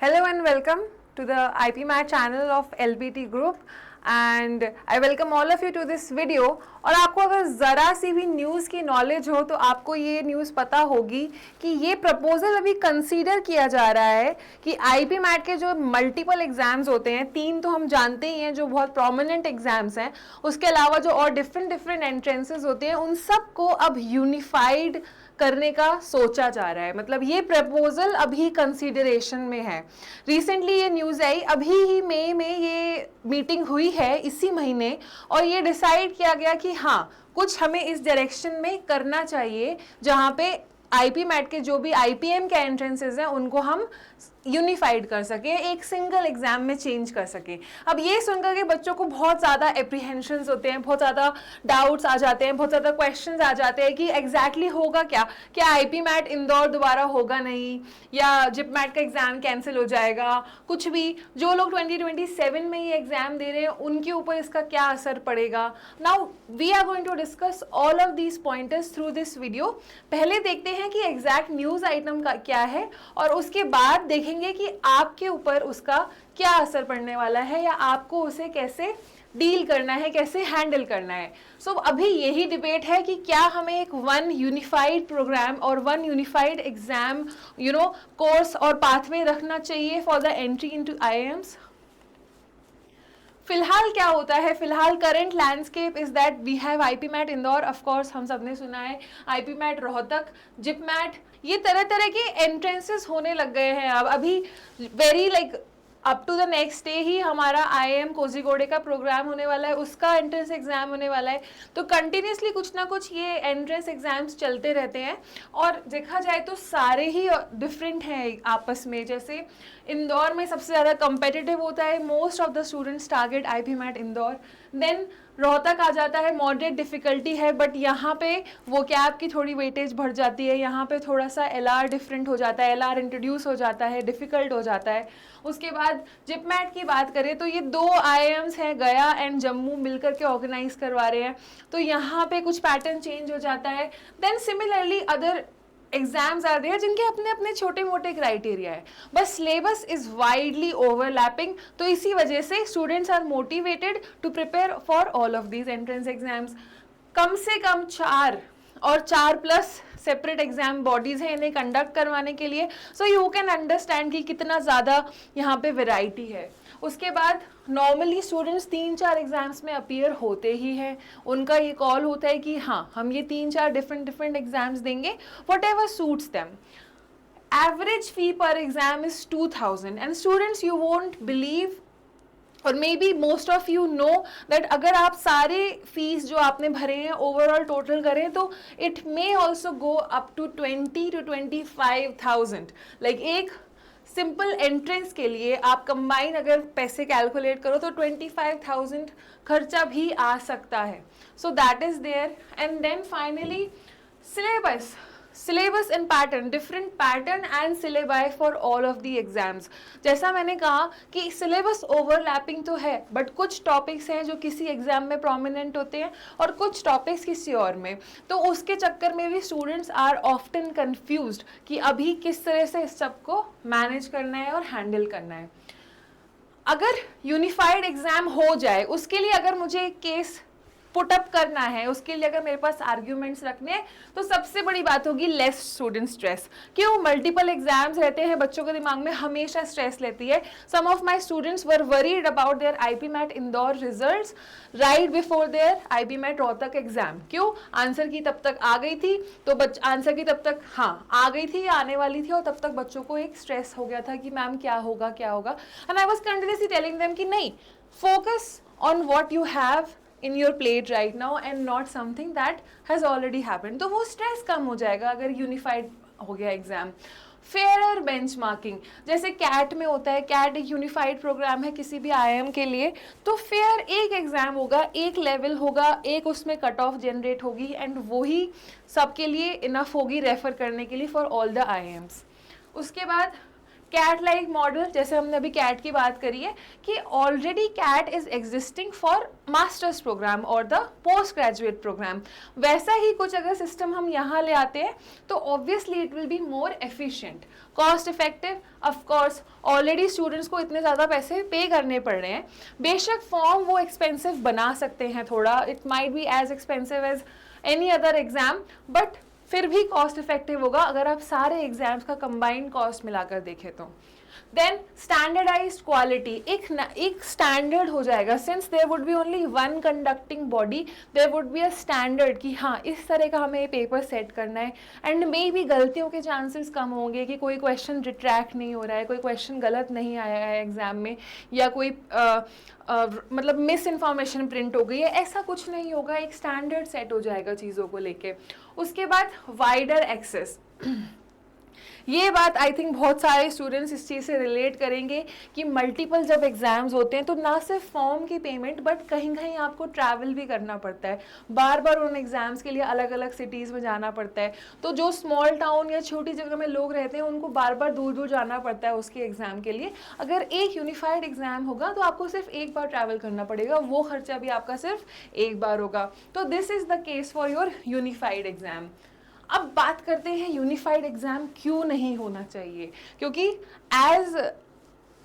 Hello and welcome to the IPMAT channel of LBT Group and I welcome all of you to this video। और आपको अगर ज़रा सी भी news की knowledge हो तो आपको ये न्यूज़ पता होगी कि ये प्रपोजल अभी कंसीडर किया जा रहा है कि IPMAT के जो मल्टीपल एग्जाम्स होते हैं, 3 तो हम जानते ही हैं जो बहुत प्रोमिनेंट एग्जाम्स हैं, उसके अलावा जो और डिफरेंट एंट्रेंसेस होते हैं उन सब को अब यूनिफाइड करने का सोचा जा रहा है। मतलब ये प्रपोजल अभी कंसीडरेशन में है। रिसेंटली ये न्यूज़ आई, अभी ही मई में ये मीटिंग हुई है इसी महीने, और ये डिसाइड किया गया कि हाँ कुछ हमें इस डायरेक्शन में करना चाहिए जहाँ पे IPMAT के जो भी IPM के एंट्रेंसेस हैं उनको हम यूनिफाइड कर सके, एक सिंगल एग्जाम में चेंज कर सके। अब ये सुनकर के बच्चों को बहुत ज़्यादा एप्रीहेंशंस होते हैं, बहुत ज़्यादा डाउट्स आ जाते हैं, बहुत ज़्यादा क्वेश्चंस आ जाते हैं कि एग्जैक्टली होगा क्या IPMAT इंदौर दोबारा होगा नहीं, या JIPMAT का एग्ज़ाम कैंसिल हो जाएगा, कुछ भी। जो लोग 2027 में ये एग्ज़ाम दे रहे हैं उनके ऊपर इसका क्या असर पड़ेगा। Now we are going to discuss all of these pointers through this video. पहले देखते हैं कि एग्जैक्ट न्यूज़ आइटम का क्या है और उसके बाद देखेंगे कि आपके ऊपर उसका क्या असर पड़ने वाला है या आपको उसे कैसे डील करना है, कैसे हैंडल करना है। सो अभी यही डिबेट है कि क्या हमें एक वन यूनिफाइड प्रोग्राम और वन यूनिफाइड एग्जाम कोर्स और पाथवे रखना चाहिए for the entry into IIMs। फिलहाल क्या होता है, फिलहाल current landscape is that we have IPMAT Indore, of course हम सब ने सुना है, IPMAT रोहतक, JIPMAT, ये तरह तरह के एंट्रेंसेस होने लग गए हैं। अब अभी very up to the next day ही हमारा IIM कोझीकोड का प्रोग्राम होने वाला है, उसका एंट्रेंस एग्जाम होने वाला है। तो कंटिन्यूसली कुछ ना कुछ ये एंट्रेंस एग्जाम्स चलते रहते हैं और देखा जाए तो सारे ही डिफरेंट हैं आपस में। जैसे इंदौर में सबसे ज़्यादा कंपेटिटिव होता है, most of the students target IPMAT Indore. Then Rohtak आ जाता है, मॉडरेट डिफ़िकल्टी है, बट यहाँ पे वो कैब की थोड़ी वेटेज बढ़ जाती है, यहाँ पे थोड़ा सा LR डिफरेंट हो जाता है, LR इंट्रोड्यूस हो जाता है, डिफ़िकल्ट हो जाता है। उसके बाद JIPMAT की बात करें तो ये 2 IIMs हैं, गया एंड जम्मू मिलकर के ऑर्गेनाइज करवा रहे हैं, तो यहाँ पे कुछ पैटर्न चेंज हो जाता है। Then similarly other exams are there जिनके अपने अपने छोटे मोटे क्राइटेरिया है, बस सिलेबस इज वाइडली ओवरलैपिंग। तो इसी वजह से students are motivated to prepare for all of these entrance exams. कम से कम 4 और 4+ सेपरेट एग्जाम बॉडीज हैं इन्हें कंडक्ट करवाने के लिए। सो यू कैन अंडरस्टैंड कि कितना ज़्यादा यहाँ पे वैरायटी है। उसके बाद नॉर्मली स्टूडेंट्स 3-4 एग्जाम्स में अपीयर होते ही हैं, उनका ये कॉल होता है कि हाँ हम ये 3-4 डिफरेंट एग्जाम्स देंगे, whatever suits them. Average fee per exam is 2000 and students you won't believe और may be most of you know that अगर आप सारे फीस जो आपने भरे हैं ओवरऑल टोटल करें तो it may also go up to 20 to 25,000। Like एक सिंपल एंट्रेंस के लिए आप कंबाइन अगर पैसे कैलकुलेट करो तो 25,000 खर्चा भी आ सकता है। So that is there. And then finally syllabus and pattern, different pattern and syllabi for all of the exams. जैसा मैंने कहा कि सिलेबस ओवरलैपिंग तो है, बट कुछ टॉपिक्स हैं जो किसी एग्जाम में प्रोमिनेंट होते हैं और कुछ टॉपिक्स किसी और में, तो उसके चक्कर में भी स्टूडेंट्स आर ऑफ्टन कंफ्यूज्ड कि अभी किस तरह से इस सब को मैनेज करना है और हैंडल करना है। अगर यूनिफाइड एग्जाम हो जाए उसके लिए अगर मुझे एक केस पुट अप करना है, उसके लिए अगर मेरे पास आर्ग्यूमेंट्स रखने हैं तो सबसे बड़ी बात होगी लेस स्टूडेंट स्ट्रेस। क्यों? मल्टीपल एग्जाम्स रहते हैं, बच्चों के दिमाग में हमेशा स्ट्रेस लेती है। Some of my students were worried about their IPMAT Indore results right before their IPMAT Rohtak exam. क्यों? आंसर की तब तक आ गई थी, तो आंसर की तब तक आ गई थी या आने वाली थी, और तब तक बच्चों को एक स्ट्रेस हो गया था कि मैम क्या होगा। And I was continuously telling them कि नहीं, focus on what you have in your plate right now and not something that has already happened। तो वो स्ट्रेस कम हो जाएगा अगर यूनिफाइड हो गया एग्जाम। फेयर बेंचमार्किंग, जैसे कैट में होता है, कैट एक यूनिफाइड प्रोग्राम है किसी भी IIM के लिए, तो फेयर एक एग्जाम होगा, एक लेवल होगा, एक उसमें कट ऑफ जनरेट होगी एंड वही सबके लिए इनफ होगी रेफर करने के लिए फॉर ऑल द IIMs। उसके बाद कैट लाइक मॉडल, जैसे हमने अभी कैट की बात करी है कि already CAT is existing for masters programme और द पोस्ट ग्रेजुएट प्रोग्राम, वैसा ही कुछ अगर सिस्टम हम यहाँ ले आते हैं तो obviously it will be more efficient, cost effective. Of course already students को इतने ज़्यादा पैसे पे करने पड़ रहे हैं, बेशक फॉर्म वो एक्सपेंसिव बना सकते हैं थोड़ा, it might be as expensive as any other exam, but फिर भी कॉस्ट इफेक्टिव होगा अगर आप सारे एग्जाम्स का कंबाइंड कॉस्ट मिलाकर देखें तो। देन स्टैंडर्डाइज्ड क्वालिटी, एक स्टैंडर्ड हो जाएगा, since there would be only one conducting body, there would be a standard कि हाँ इस तरह का हमें पेपर सेट करना है, एंड मे बी गलतियों के चांसेस कम होंगे कि कोई क्वेश्चन रिट्रैक्ट नहीं हो रहा है, कोई क्वेश्चन गलत नहीं आया है एग्जाम में, या कोई मतलब मिस इन्फॉर्मेशन प्रिंट हो गई है, ऐसा कुछ नहीं होगा, एक स्टैंडर्ड सेट हो जाएगा चीज़ों को लेके। उसके बाद वाइडर एक्सेस, ये बात आई थिंक बहुत सारे स्टूडेंट्स इस चीज़ से रिलेट करेंगे कि मल्टीपल जब एग्जाम्स होते हैं तो ना सिर्फ फॉर्म की पेमेंट बट कहीं कहीं आपको ट्रैवल भी करना पड़ता है, बार बार उन एग्जाम्स के लिए अलग अलग सिटीज़ में जाना पड़ता है, तो जो स्मॉल टाउन या छोटी जगह में लोग रहते हैं उनको बार बार दूर दूर जाना पड़ता है उसके एग्ज़ाम के लिए। अगर एक यूनिफाइड एग्जाम होगा तो आपको सिर्फ एक बार ट्रैवल करना पड़ेगा, वो खर्चा भी आपका सिर्फ एक बार होगा। तो this is the case for your unified exam. अब बात करते हैं यूनिफाइड एग्जाम क्यों नहीं होना चाहिए, क्योंकि एज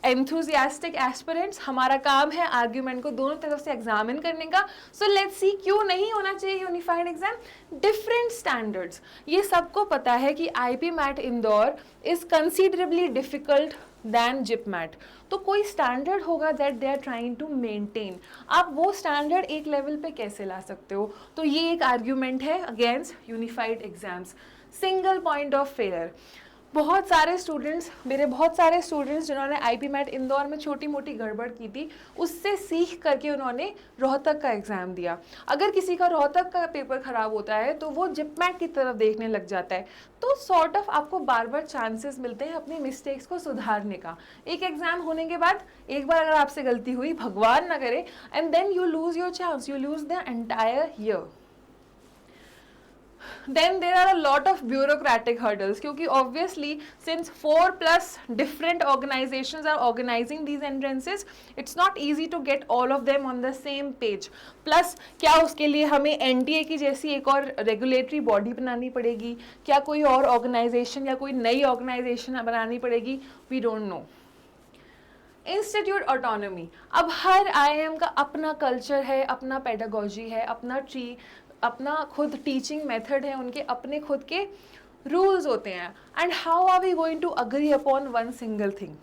एंथुजियास्टिक एस्पिरेंट्स हमारा काम है आर्ग्यूमेंट को दोनों तरफ से एग्जामिन करने का। सो लेट्स सी क्यों नहीं होना चाहिए यूनिफाइड एग्जाम। डिफरेंट स्टैंडर्ड्स, ये सबको पता है कि IPMAT Indore is considerably difficult than JIPMAT, तो कोई स्टैंडर्ड होगा that they are trying to maintain, आप वो स्टैंडर्ड एक लेवल पे कैसे ला सकते हो, तो ये एक आर्ग्यूमेंट है against unified exams. Single point of failure, बहुत सारे स्टूडेंट्स जिन्होंने आईपी मैट इंदौर में छोटी मोटी गड़बड़ की थी उससे सीख करके उन्होंने रोहतक का एग्ज़ाम दिया। अगर किसी का रोहतक का पेपर ख़राब होता है तो वो जिप मैट की तरफ देखने लग जाता है, तो सॉर्ट ऑफ आपको बार बार चांसेस मिलते हैं अपनी मिस्टेक्स को सुधारने का। एक एग्ज़ाम होने के बाद एक बार अगर आपसे गलती हुई, भगवान ना करे, and then you lose your chance, you lose the entire year. Then there are a lot of bureaucratic hurdles, क्योंकि obviously since 4+ different organizations are organizing these entrances, it's not easy to get all of them on the same page. Plus क्या उसके लिए हमें NTA की जैसी एक और regulatory body बनानी पड़ेगी, क्या कोई और ऑर्गेनाइजेशन या कोई नई ऑर्गेनाइजेशन बनानी पड़ेगी, we don't know. Institute autonomy, अब हर IIM का अपना कल्चर है, अपना पेडागोजी है, अपना खुद टीचिंग मेथड है, उनके अपने खुद के रूल्स होते हैं, and how are we going to agree upon one single thing,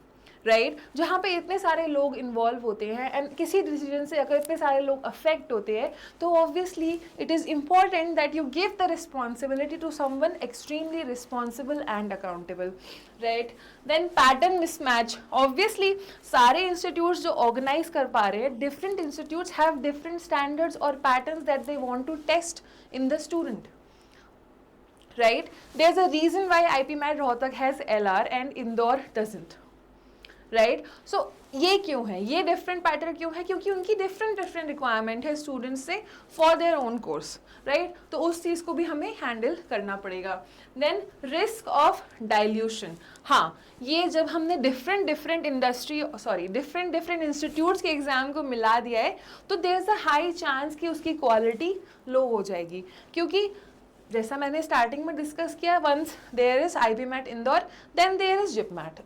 right. जहाँ पे इतने सारे लोग इन्वॉल्व होते हैं एंड किसी डिसीजन से अगर इतने सारे लोग अफेक्ट होते हैं तो obviously it is important that you give the responsibility to someone extremely responsible and accountable, right. Then pattern mismatch, obviously सारे इंस्टीट्यूट्स जो ऑर्गेनाइज कर पा रहे हैं, different institutes have different standards और patterns that they want to test in the student, right? There's a reason why IP MAT Rohtak has LR and Indore doesn't, right? So ये क्यों है, ये डिफरेंट पैटर्न क्यों है, क्योंकि उनकी different requirement है स्टूडेंट्स से for their own course, right. तो उस चीज़ को भी हमें हैंडल करना पड़ेगा। देन रिस्क ऑफ डाइल्यूशन, हाँ, ये जब हमने डिफरेंट इंस्टीट्यूट्स के एग्जाम को मिला दिया है तो there is a high chance कि उसकी क्वालिटी लो हो जाएगी, क्योंकि जैसा मैंने स्टार्टिंग में डिस्कस किया, once there is IPMAT Indore then there is JIPMAT.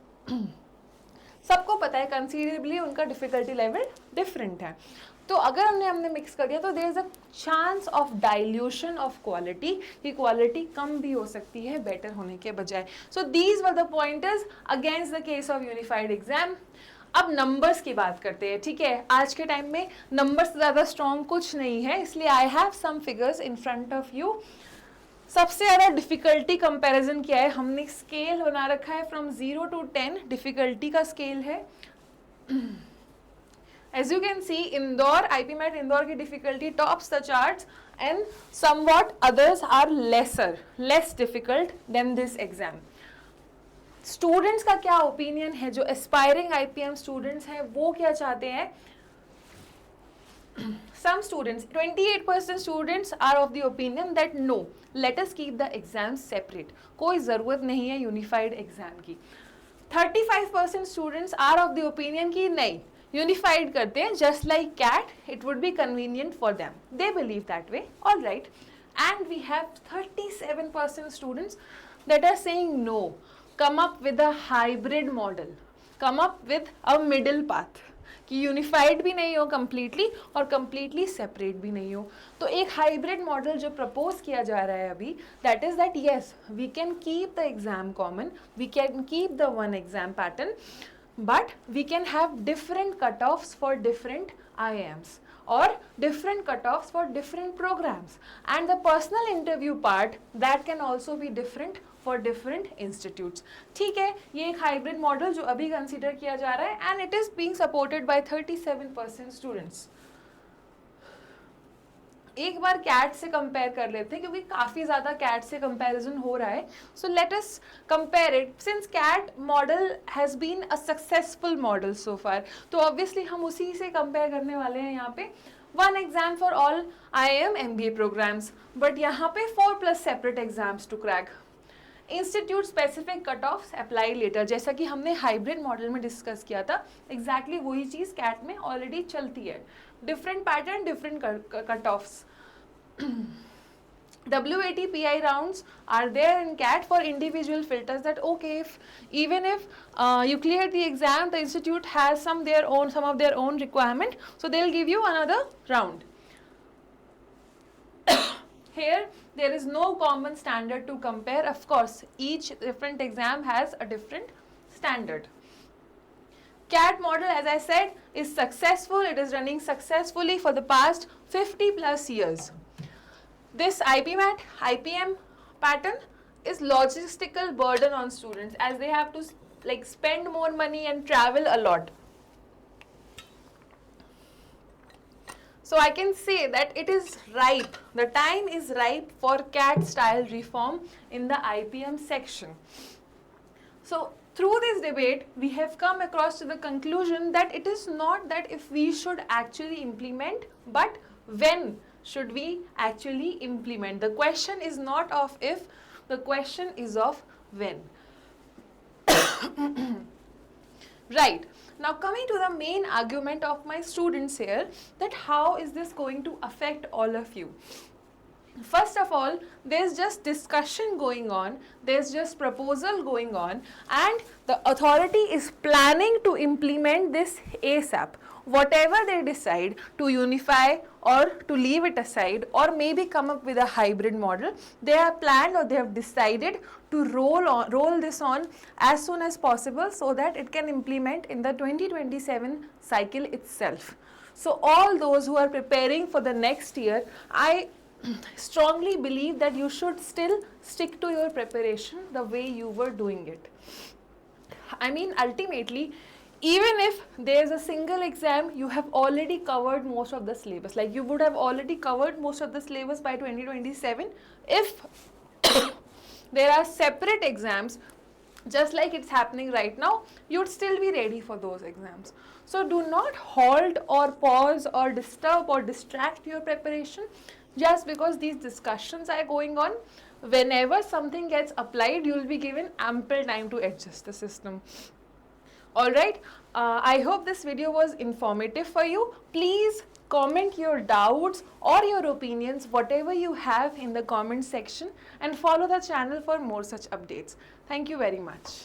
सबको पता है कंसीडरेबली उनका डिफिकल्टी लेवल डिफरेंट है, तो अगर हमने मिक्स कर दिया तो there is a chance of dilution of quality, कि क्वालिटी कम भी हो सकती है बेटर होने के बजाय। So these were the pointers against the case of unified exam. अब नंबर्स की बात करते हैं, ठीक है। आज के टाइम में नंबर्स से ज़्यादा स्ट्रॉन्ग कुछ नहीं है, इसलिए I have some figures in front of you. सबसे ज़्यादा डिफ़िकल्टी कंपैरिजन किया है हमने, स्केल बना रखा है फ्रॉम 0 to 10, डिफ़िकल्टी का स्केल है। As you can see Indore, IPMAT Indore की difficulty tops the charts and somewhat others are less difficult than this exam. Students का क्या ओपिनियन है, जो एस्पायरिंग आईपीएम स्टूडेंट्स हैं वो क्या चाहते हैं। Some students, 28% students are of the opinion that no, let us keep the exams separate. कोई ज़रूरत नहीं है यूनिफाइड एग्जाम की। 35% students are of the opinion कि नहीं, यूनिफाइड करते हैं just like CAT, it would be convenient for them, they believe that way, all right. And we have 37% students that are saying no, come up with a hybrid model, come up with a middle path कि unified भी नहीं हो completely और completely separate भी नहीं हो. तो एक हाइब्रिड मॉडल जो प्रपोज किया जा रहा है अभी, that is that yes, we can keep the exam common, we can keep the one exam pattern, but we can have different cutoffs for different IIMs or different cutoffs for different programs, and the personal interview part that can also be different for different institutes. ठीक है, ये एक hybrid model जो अभी consider किया जा रहा है and it is being supported by 37% students. एक बार कैट से कंपेयर कर लेते हैं क्योंकि काफ़ी ज़्यादा कैट से कंपैरिजन हो रहा है. So let us compare it since CAT model has been a successful model so far. तो ऑब्वियसली हम उसी से कंपेयर करने वाले हैं यहाँ पे. One exam for all IIM MBA programmes, but यहाँ पे 4+ separate exams to crack. Institute specific cut offs apply later, जैसा कि हमने हाइब्रिड मॉडल में डिस्कस किया था, एग्जैक्टली वही चीज़ कैट में ऑलरेडी चलती है. Different pattern, different cutoffs. WAT-PI rounds are there in CAT for individual filters that okay, even if you clear the exam, the institute has some of their own requirement, so they'll give you another round. Here there is no common standard to compare. Of course, each different exam has a different standard. CAT model, as I said, is successful. It is running successfully for the past 50+ years. This IPMAT, IPM pattern is logistical burden on students as they have to spend more money and travel a lot. So I can say that it is ripe, the time is ripe for CAT style reform in the IPM section. So through this debate, we have come across to the conclusion that it is not that if we should actually implement, but when should we actually implement. The question is not of if, the question is of when. Right. Now coming to the main argument of my students here, that how is this going to affect all of you. First of all, there's just discussion going on, there's just proposal going on, and the authority is planning to implement this ASAP. Whatever they decide to unify or to leave it aside or maybe come up with a hybrid model, they have planned or they have decided to roll this on as soon as possible so that it can implement in the 2027 cycle itself. So all those who are preparing for the next year, I strongly believe that you should still stick to your preparation the way you were doing it. I mean, ultimately, even if there is a single exam, you have already covered most of the syllabus. Like you would have already covered most of the syllabus by 2027. If there are separate exams, just like it's happening right now, you'd still be ready for those exams. So do not halt or pause or disturb or distract your preparation just because these discussions are going on. Whenever something gets applied, you will be given ample time to adjust the system. Alright, I hope this video was informative for you. Please comment your doubts or your opinions, whatever you have, in the comment section, and follow the channel for more such updates. Thank you very much.